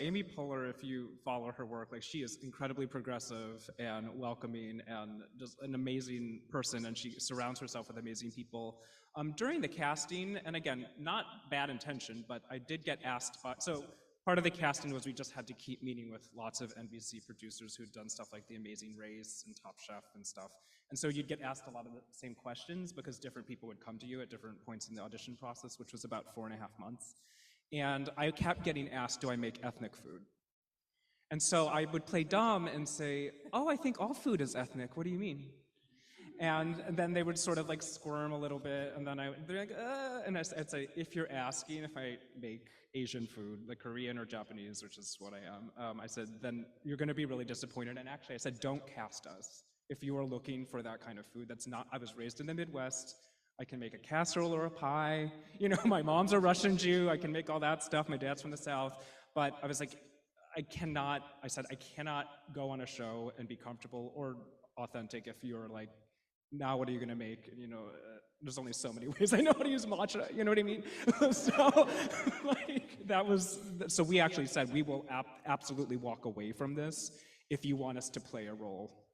Amy Poehler, if you follow her work, like she is incredibly progressive and welcoming and just an amazing person, and she surrounds herself with amazing people. During the casting, and again, not bad intention, but I did get asked by, so part of the casting was we just had to keep meeting with lots of NBC producers who'd done stuff like The Amazing Race and Top Chef and stuff. And so you'd get asked a lot of the same questions because different people would come to you at different points in the audition process, which was about 4.5 months. And I kept getting asked, do I make ethnic food? And so I would play dumb and say, oh, I think all food is ethnic. What do you mean? And then they would sort of like squirm a little bit, and then they're like, and I'd say, if you're asking if I make Asian food, like Korean or Japanese, which is what I am, I said, then you're gonna be really disappointed. And actually I said, don't cast us. If you are looking for that kind of food, that's not, I was raised in the Midwest. I can make a casserole or a pie. You know, my mom's a Russian Jew. I can make all that stuff. My dad's from the South. But I was like, I said, I cannot go on a show and be comfortable or authentic if you're like, now what are you gonna make? You know, there's only so many ways I know how to use matcha, you know what I mean? So, like, so we actually said, we will absolutely walk away from this if you want us to play a role